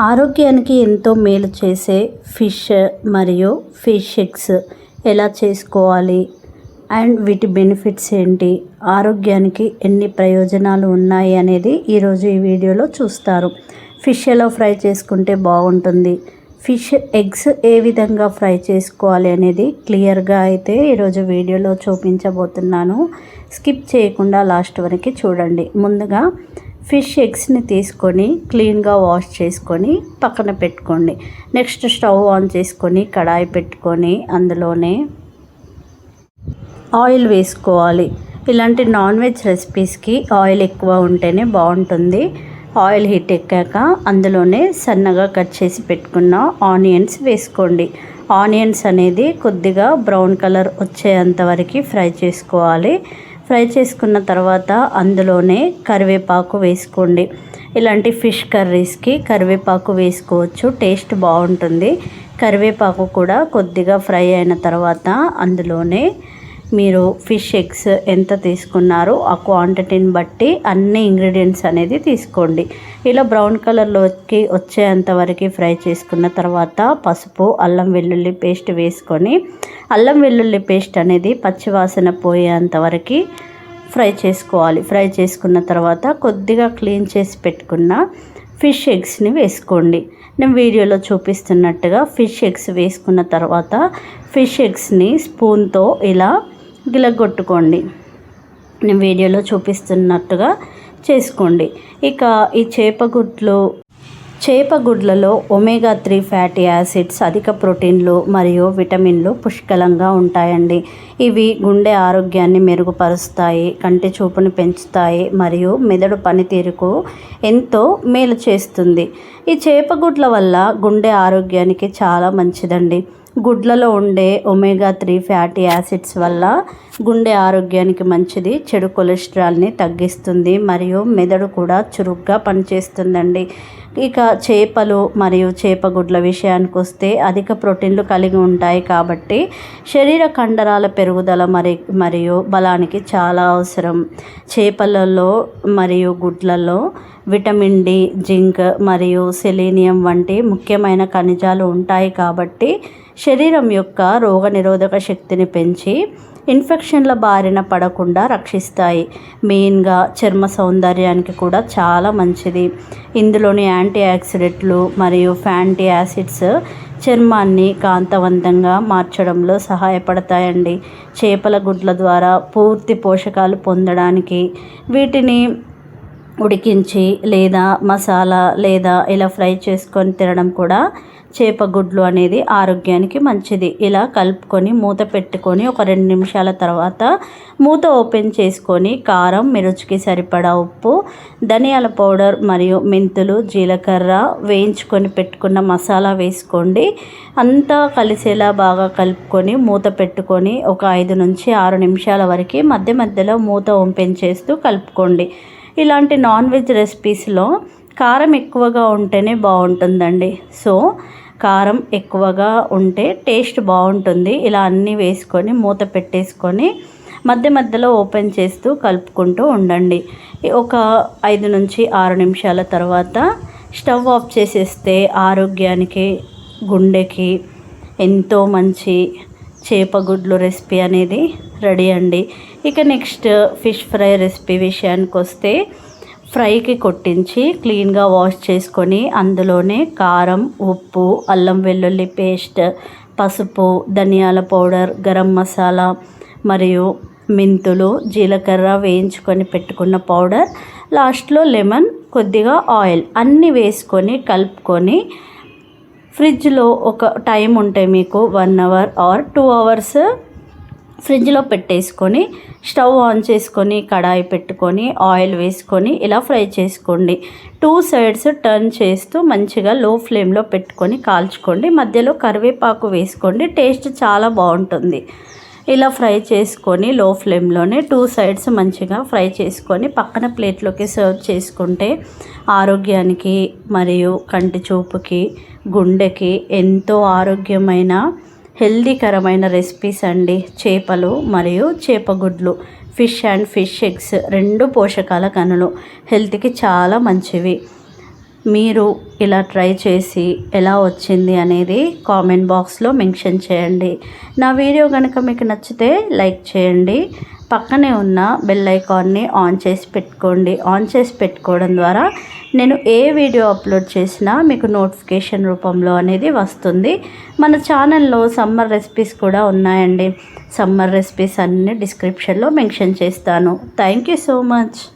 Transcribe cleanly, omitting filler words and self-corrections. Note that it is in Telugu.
ఆరోగ్యానికి ఎంతో మేలు చేసే ఫిష్ మరియు ఫిష్ ఎగ్స్ ఎలా చేసుకోవాలి అండ్ వీటి బెనిఫిట్స్ ఏంటి, ఆరోగ్యానికి ఎన్ని ప్రయోజనాలు ఉన్నాయి అనేది ఈరోజు ఈ వీడియోలో చూస్తారు. ఫిష్ ఎలా ఫ్రై చేసుకుంటే బాగుంటుంది, ఫిష్ ఎగ్స్ ఏ విధంగా ఫ్రై చేసుకోవాలి అనేది క్లియర్గా అయితే ఈరోజు వీడియోలో చూపించబోతున్నాను. స్కిప్ చేయకుండా లాస్ట్ వరకు చూడండి. ముందుగా ఫిష్ ఎగ్స్ని తీసుకొని క్లీన్గా వాష్ చేసుకొని పక్కన పెట్టుకోండి. నెక్స్ట్ స్టవ్ ఆన్ చేసుకొని కడాయి పెట్టుకొని అందులోనే ఆయిల్ వేసుకోవాలి. ఇలాంటి నాన్ వెజ్ రెసిపీస్కి ఆయిల్ ఎక్కువ ఉంటేనే బాగుంటుంది. ఆయిల్ హీట్ ఎక్కాక అందులోనే సన్నగా కట్ చేసి పెట్టుకున్న ఆనియన్స్ వేసుకోండి. ఆనియన్స్ అనేది కొద్దిగా బ్రౌన్ కలర్ వచ్చేంత వరకు ఫ్రై చేసుకోవాలి. ఫ్రై చేసుకున్న తర్వాత అందులోనే కరివేపాకు వేసుకోండి. ఇలాంటి ఫిష్ కర్రీస్కి కరివేపాకు వేసుకోవచ్చు, టేస్ట్ బాగుంటుంది. కరివేపాకు కూడా కొద్దిగా ఫ్రై అయిన తర్వాత అందులోనే మీరు ఫిష్ ఎగ్స్ ఎంత తీసుకున్నారో ఆ క్వాంటిటీని బట్టి అన్ని ఇంగ్రీడియంట్స్ అనేది తీసుకోండి. ఇలా బ్రౌన్ కలర్లోకి వచ్చేంత వరకు ఫ్రై చేసుకున్న తర్వాత పసుపు, అల్లం వెల్లుల్లి పేస్ట్ వేసుకొని అల్లం వెల్లుల్లి పేస్ట్ అనేది పచ్చివాసన పోయేంత వరకు ఫ్రై చేసుకోవాలి. ఫ్రై చేసుకున్న తర్వాత కొద్దిగా క్లీన్ చేసి పెట్టుకున్న ఫిష్ ఎగ్స్ని వేసుకోండి. నేను వీడియోలో చూపిస్తున్నట్టుగా ఫిష్ ఎగ్స్ వేసుకున్న తర్వాత ఫిష్ ఎగ్స్ని స్పూన్తో ఇలా గిలగొట్టుకోండి. నేను వీడియోలో చూపిస్తున్నట్టుగా చేసుకోండి. ఇక ఈ చేపగుడ్లలో ఒమేగా 3 ఫ్యాటీ యాసిడ్స్, అధిక ప్రోటీన్లు మరియు విటమిన్లు పుష్కలంగా ఉంటాయండి. ఇవి గుండె ఆరోగ్యాన్ని మెరుగుపరుస్తాయి, కంటి చూపుని పెంచుతాయి మరియు మెదడు పనితీరుకు ఎంతో మేలు చేస్తుంది. ఈ చేపగుడ్ల వల్ల గుండె ఆరోగ్యానికి చాలా మంచిదండి. గుడ్లలో ఉండే ఒమేగా 3 ఫ్యాటీ యాసిడ్స్ వల్ల గుండె ఆరోగ్యానికి మంచిది, చెడు కొలెస్ట్రాల్ని తగ్గిస్తుంది మరియు మెదడు కూడా చురుగ్గా పనిచేస్తుందండి. ఇక చేపలు మరియు చేపగుడ్ల విషయానికి వస్తే అధిక ప్రోటీన్లు కలిగి ఉంటాయి కాబట్టి శరీర కండరాల పెరుగుదల మరియు బలానికి చాలా అవసరం. చేపలలో మరియు గుడ్లలో విటమిన్ డి, జింక్ మరియు సెలీనియం వంటి ముఖ్యమైన ఖనిజాలు ఉంటాయి కాబట్టి శరీరం యొక్క రోగనిరోధక శక్తిని పెంచి ఇన్ఫెక్షన్ల బారిన పడకుండా రక్షిస్తాయి. మెయిన్గా చర్మ సౌందర్యానికి కూడా చాలా మంచిది. ఇందులోని యాంటీ ఆక్సిడెంట్లు మరియు ఫ్యాటీ యాసిడ్స్ చర్మాన్ని కాంతవంతంగా మార్చడంలో సహాయపడతాయండి. చేపల గుడ్ల ద్వారా పూర్తి పోషకాలు పొందడానికి వీటిని ఉడికించి లేదా మసాలా లేదా ఇలా ఫ్రై చేసుకొని తినడం కూడా చేపగుడ్లు అనేది ఆరోగ్యానికి మంచిది. ఇలా కలుపుకొని మూత పెట్టుకొని ఒక 2 నిమిషాల తర్వాత మూత ఓపెన్ చేసుకొని కారం, మీ రుచికి సరిపడా ఉప్పు, ధనియాల పౌడర్ మరియు మెంతులు, జీలకర్ర, వేయించుకొని పెట్టుకున్న మసాలా వేసుకోండి. అంతా కలిసేలా బాగా కలుపుకొని మూత పెట్టుకొని ఒక 5 నుంచి 6 నిమిషాల వరకు మధ్య మధ్యలో మూత ఓపెన్ చేస్తూ కలుపుకోండి. ఇలాంటి నాన్ వెజ్ రెసిపీస్లో కారం ఎక్కువగా ఉంటేనే బాగుంటుందండి. సో కారం ఎక్కువగా ఉంటే టేస్ట్ బాగుంటుంది. ఇలా అన్నీ వేసుకొని మూత పెట్టేసుకొని మధ్య మధ్యలో ఓపెన్ చేస్తూ కలుపుకుంటూ ఉండండి. ఒక 5 నుంచి 6 నిమిషాల తర్వాత స్టవ్ ఆఫ్ చేసేస్తే ఆరోగ్యానికి, గుండెకి ఎంతో మంచి చేపగుడ్లు రెసిపీ అనేది రెడీ అండి. ఇక నెక్స్ట్ ఫిష్ ఫ్రై రెసిపీ విషయానికి వస్తే ఫ్రైకి కొట్టించి క్లీన్గా వాష్ చేసుకొని అందులోనే కారం, ఉప్పు, అల్లం వెల్లుల్లి పేస్ట్, పసుపు, ధనియాల పౌడర్, గరం మసాలా మరియు మెంతులు, జీలకర్ర వేయించుకొని పెట్టుకున్న పౌడర్, లాస్ట్లో లెమన్, కొద్దిగా ఆయిల్ అన్నీ వేసుకొని కలుపుకొని ఫ్రిడ్జ్లో ఒక టైం ఉంటే మీకు 1 అవర్ ఆర్ 2 అవర్స్ ఫ్రిడ్జ్లో పెట్టేసుకొని స్టవ్ ఆన్ చేసుకొని కడాయి పెట్టుకొని ఆయిల్ వేసుకొని ఇలా ఫ్రై చేసుకోండి. 2 సైడ్స్ టర్న్ చేస్తూ మంచిగా లో ఫ్లేమ్లో పెట్టుకొని కాల్చుకోండి. మధ్యలో కరివేపాకు వేసుకోండి, టేస్ట్ చాలా బాగుంటుంది. ఇలా ఫ్రై చేసుకొని లో ఫ్లేమ్లోనే 2 సైడ్స్ మంచిగా ఫ్రై చేసుకొని పక్కన ప్లేట్లోకి సర్వ్ చేసుకుంటే ఆరోగ్యానికి మరియు కంటి చూపుకి, గుండెకి ఎంతో ఆరోగ్యమైన హెల్దీకరమైన రెసిపీస్ అండి. చేపలు మరియు చేపగుడ్లు, ఫిష్ అండ్ ఫిష్ ఎగ్స్ 2 పోషకాల కణులు, హెల్త్కి చాలా మంచివి. మీరు ఇలా ట్రై చేసి ఎలా వచ్చింది అనేది కామెంట్ బాక్స్లో మెన్షన్ చేయండి. నా వీడియో కనుక మీకు నచ్చితే లైక్ చేయండి. పక్కనే ఉన్న బెల్ ఐకాన్ని ఆన్ చేసి పెట్టుకోండి. ఆన్ చేసి పెట్టుకోవడం ద్వారా నేను ఏ వీడియో అప్లోడ్ చేసినా మీకు నోటిఫికేషన్ రూపంలో అనేది వస్తుంది. మన ఛానల్లో సమ్మర్ రెసిపీస్ కూడా ఉన్నాయండి. సమ్మర్ రెసిపీస్ అన్నీ డిస్క్రిప్షన్లో మెన్షన్ చేస్తాను. Thank you so much.